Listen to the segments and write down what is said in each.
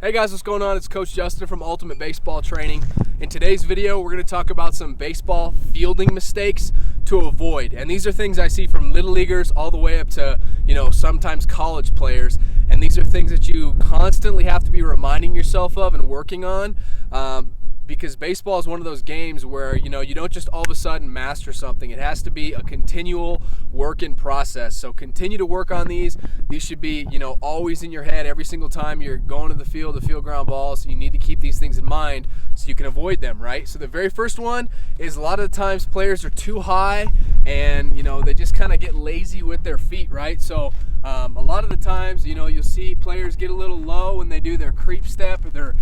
Hey guys, what's going on? It's Coach Justin from Ultimate Baseball Training. In today's video, we're going to talk about some baseball fielding mistakes to avoid. And these are things I see from little leaguers all the way up to, sometimes college players. And these are things that you constantly have to be reminding yourself of and working on. Because baseball is one of those games where, you don't just all of a sudden master something. It has to be a continual work in process. So continue to work on these. These should be, always in your head every single time you're going to the field to field ground balls. You need to keep these things in mind so you can avoid them, right? So the very first one is a lot of the times players are too high and, they just kind of get lazy with their feet, right? So a lot of the times, you'll see players get a little low when they do their creep step or their,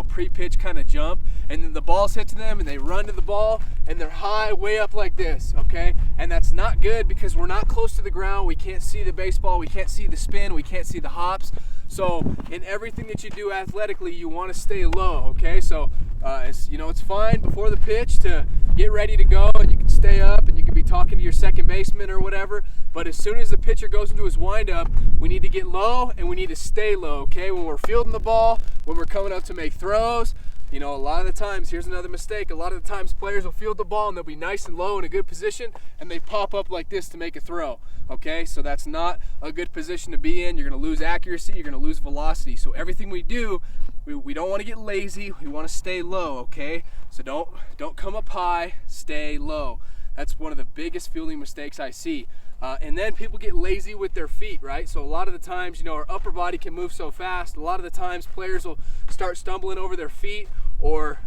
pre-pitch kind of jump, and then the ball's hit to them and they run to the ball and they're high way up like this, okay? And that's not good because we're not close to the ground. We can't see the baseball. We can't see the spin. We can't see the hops. So in everything that you do athletically, you want to stay low, okay? So it's fine before the pitch to get ready to go, and you can stay up and you can be talking to your second baseman or whatever. But as soon as the pitcher goes into his windup, we need to get low and we need to stay low, okay? When we're fielding the ball, when we're coming up to make throws, a lot of the times, here's another mistake, a lot of the times players will field the ball and they'll be nice and low in a good position and they pop up like this to make a throw, okay? So that's not a good position to be in. You're going to lose accuracy, you're going to lose velocity. So everything we do, we don't want to get lazy, we want to stay low, okay? So don't come up high, stay low. That's one of the biggest fielding mistakes I see. And then people get lazy with their feet, right? So a lot of the times, our upper body can move so fast. A lot of the times players will start stumbling over their feet, or,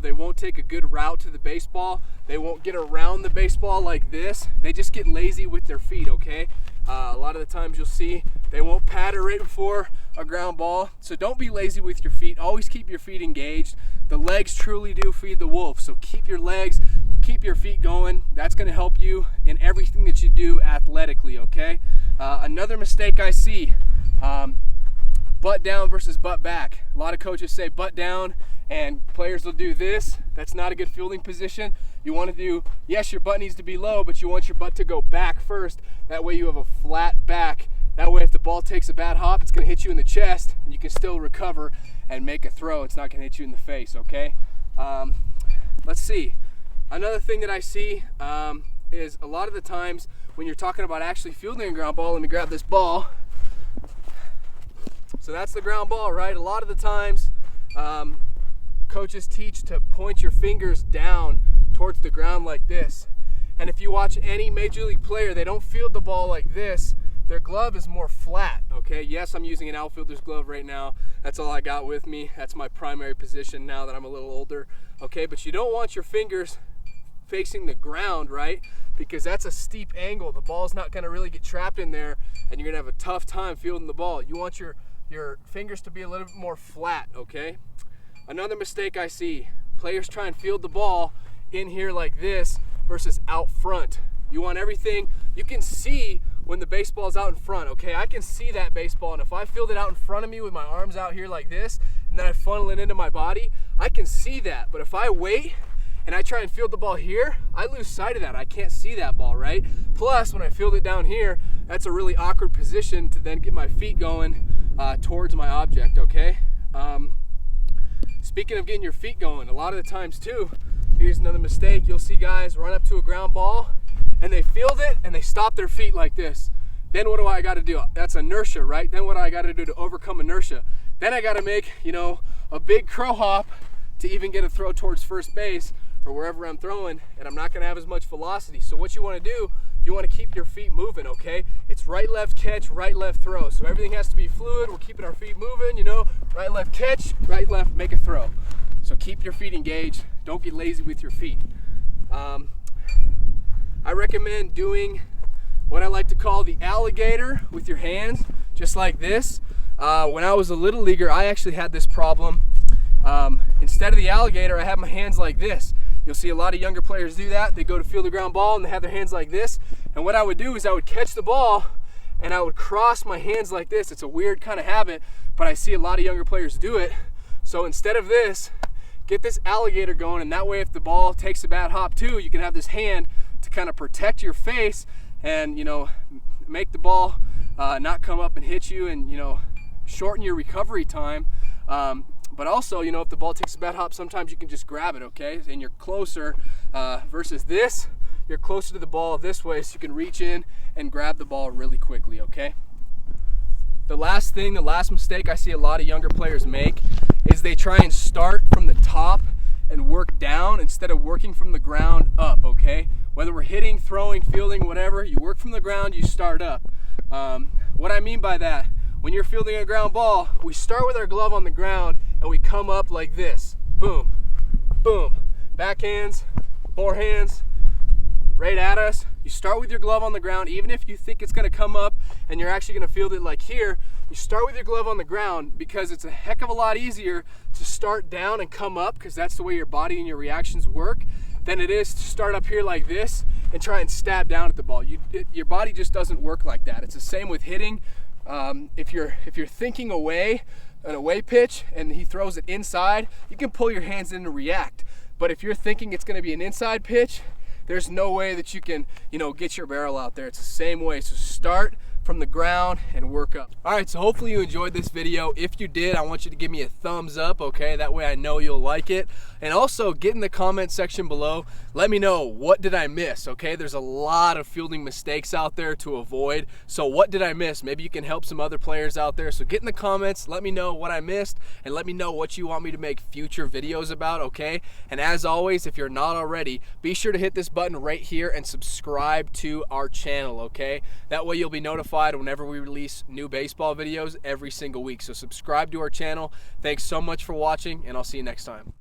they won't take a good route to the baseball. They won't get around the baseball like this. They just get lazy with their feet, okay? A lot of the times you'll see they won't pat it right before a ground ball. So don't be lazy with your feet. Always keep your feet engaged. The legs truly do feed the wolf. So keep your legs, keep your feet going. That's going to help you in everything that you do athletically, okay? Another mistake I see, butt down versus butt back. A lot of coaches say butt down and players will do this. That's not a good fielding position. You want to do, yes, your butt needs to be low, but you want your butt to go back first. That way you have a flat back. That way if the ball takes a bad hop, it's going to hit you in the chest and you can still recover and make a throw. It's not going to hit you in the face, okay? Let's see. Another thing that I see is a lot of the times when you're talking about actually fielding a ground ball, let me grab this ball. So that's the ground ball, right? A lot of the times coaches teach to point your fingers down towards the ground like this. And if you watch any major league player, they don't field the ball like this. Their glove is more flat, okay? Yes, I'm using an outfielder's glove right now. That's all I got with me. That's my primary position now that I'm a little older, okay? But you don't want your fingers facing the ground, right? Because that's a steep angle. The ball's not gonna really get trapped in there and you're gonna have a tough time fielding the ball. You want your fingers to be a little bit more flat, okay? Another mistake I see, players try and field the ball in here like this versus out front. You want everything, you can see when the baseball's out in front, okay? I can see that baseball, and if I field it out in front of me with my arms out here like this, and then I funnel it into my body, I can see that. But if I wait and I try and field the ball here, I lose sight of that. I can't see that ball, right? Plus, when I field it down here, that's a really awkward position to then get my feet going towards my object, okay? Speaking of getting your feet going, a lot of the times too, here's another mistake. You'll see guys run up to a ground ball and they field it and they stop their feet like this. Then what do I got to do? That's inertia, right? Then what do I got to do to overcome inertia? Then I got to make, a big crow hop to even get a throw towards first base or wherever I'm throwing, and I'm not going to have as much velocity. So what you want to do, you want to keep your feet moving, okay? It's right, left catch, right, left throw. So everything has to be fluid. We're keeping our feet moving, right, left catch, right, left, make a throw. So keep your feet engaged. Don't get lazy with your feet. I recommend doing what I like to call the alligator with your hands, just like this. When I was a little leaguer, I actually had this problem. Instead of the alligator, I have my hands like this. You'll see a lot of younger players do that. They go to field the ground ball and they have their hands like this. And what I would do is I would catch the ball and I would cross my hands like this. It's a weird kind of habit, but I see a lot of younger players do it. So instead of this, get this alligator going, and that way if the ball takes a bad hop too, you can have this hand to kind of protect your face and, make the ball not come up and hit you and, shorten your recovery time. But also, you know, if the ball takes a bad hop, sometimes you can just grab it, okay? And you're closer versus this, you're closer to the ball this way, so you can reach in and grab the ball really quickly, okay? The last mistake I see a lot of younger players make is they try and start from the top and work down instead of working from the ground up, okay? Whether we're hitting, throwing, fielding, whatever, you work from the ground, you start up. What I mean by that, when you're fielding a ground ball, we start with our glove on the ground and we come up like this. Boom, boom. Backhands, forehands, right at us. You start with your glove on the ground, even if you think it's gonna come up and you're actually gonna field it like here, you start with your glove on the ground because it's a heck of a lot easier to start down and come up, because that's the way your body and your reactions work, than it is to start up here like this and try and stab down at the ball. Your body just doesn't work like that. It's the same with hitting. If you're thinking away, an away pitch, and he throws it inside, you can pull your hands in and react. But if you're thinking it's gonna be an inside pitch, there's no way that you can, you know, get your barrel out there. It's the same way. So start from the ground and work up. All right, so hopefully you enjoyed this video. If you did, I want you to give me a thumbs up, okay? That way I know you'll like it. And also get in the comment section below. Let me know, what did I miss, okay? There's a lot of fielding mistakes out there to avoid. So what did I miss? Maybe you can help some other players out there. So get in the comments, let me know what I missed, and let me know what you want me to make future videos about, okay? And as always, if you're not already, be sure to hit this button right here and subscribe to our channel, okay? That way you'll be notified whenever we release new baseball videos every single week. So subscribe to our channel. Thanks so much for watching, and I'll see you next time.